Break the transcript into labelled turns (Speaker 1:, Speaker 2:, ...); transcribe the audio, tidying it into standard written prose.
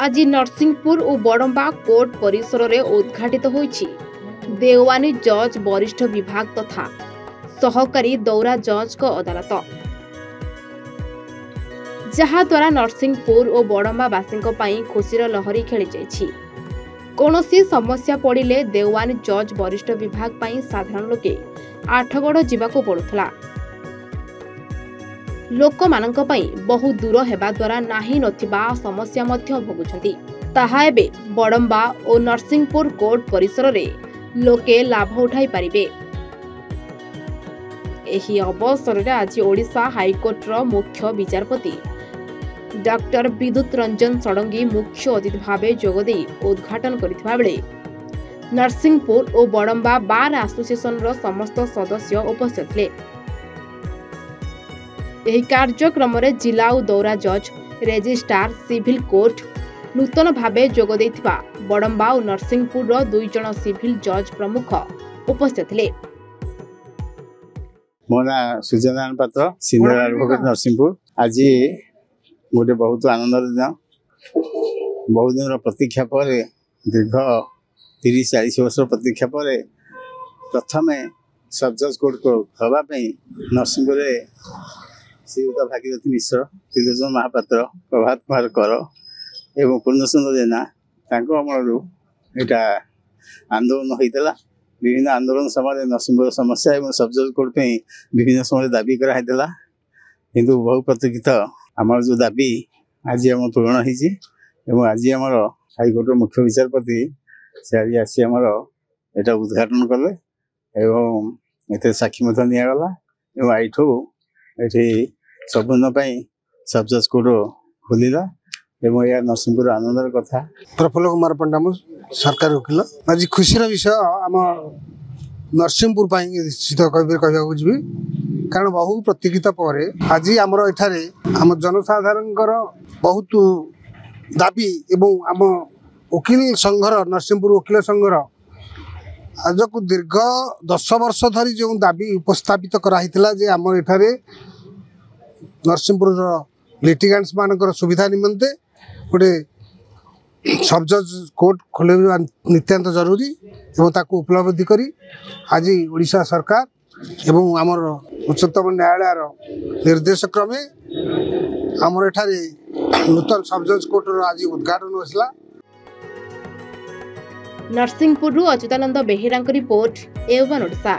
Speaker 1: आज नरसिंहपुर और बड़म्बा कोर्ट परिसर में उद्घाटित होईछि देवानी जज वरिष्ठ विभाग तथा सहकारी दौरा जज को अदालत, जहाद्वारा नरसिंहपुर और बड़म्बावासी खुशीर लहरी खेली जाइछि। कौनसी समस्या पड़िले देवानी जज वरिष्ठ विभाग पाई साधारण लोके आठगड़ जीवाको पड़ुथला। लोक मानक पई बहु दूर हेबा द्वारा नाही नथिबा समस्या मध्य भोगुछंती। ताहा एबे बड़म्बा और नरसिंहपुर कोर्ट परिसर रे लोके लाभ उठाई पारिबे। एही अवसर रे आज ओडिशा हाईकोर्ट रो मुख्य विचारपति डॉक्टर विद्युत रंजन षडंगी मुख्य अतिथि भावे जोगदे उद्घाटन करथिबा बेले नरसिंहपुर और बड़म्बा बार एसोसिएशन रो समस्त सदस्य उपस्थित थे। यह कार्यक्रम रे जिला और दौरा जज, रेजिस्ट्रार, सिविल कोर्ट नूतन भावे जोगदे बड़म्बा और नरसिंहपुर रो 2 जण सिविल जज प्रमुख उपस्थित थे।
Speaker 2: मो ना सूर्यनारायण पात्र, सीनियर एडवोकेट नरसिंहपुर। आज गोटे बहुत आनंद दिन, बहुत दिन प्रतीक्षा पर दीर्घ 30-40 वर्ष प्रतीक्षा पर प्रथम सब जज कोर्ट को हवाई नरसिंहपुर श्रीयुत भागीरथी मिश्र, त्रिलोचन महापात्र, प्रभात कुमार कर एवं पूर्णचंद्र जेना अमल यहाँ आंदोलन होता। विभिन्न आंदोलन समय नरसिंहपुर समस्या और सब जज कोर्ट विभिन्न समय दाबी कराइला, किंतु बहु प्रतीक्षित आमर जो दाबी आज आम पूरण हो। आज आम हाईकोर्ट मुख्य विचारपति से आज आसी आमर यहाँ उद्घाटन कले एवं ये साक्षी निगला और ये सबुन सब जज कोर्ट खोलला एवं यह नरसिंहपुर आनंदर कथा।
Speaker 3: प्रफुल्ल कुमार पंडा मु सरकारी वकिल। आज खुशीर विषय आम नरसिंहपुर निश्चित कहूँ जी, कारण बहु प्रतीक्षित पर आज आमर एठारे आम जनसाधारण बहुत दाबी एवं आम वकिल संघर नरसिंहपुर वकिल संघर आज को दीर्घ 10 वर्ष धरी जो दाबी उपस्थापित कराइला जे आम एठारे नरसिंहपुर लिटिगेंट्स मानकर सुविधा निमंते गोटे सब जज कोर्ट खोलवा नितांत जरूरी एवं ताकू उपलब्धि करी आज ओडिशा सरकार एवं आमर उच्चतम न्यायालय निर्देश क्रमे आमर एठारे नूतन सब जज कोर्ट आज उद्घाटन होइसला।
Speaker 1: नरसिंहपुर अच्युतानंद बेहेरा रिपोर्ट, एवन ओडिशा।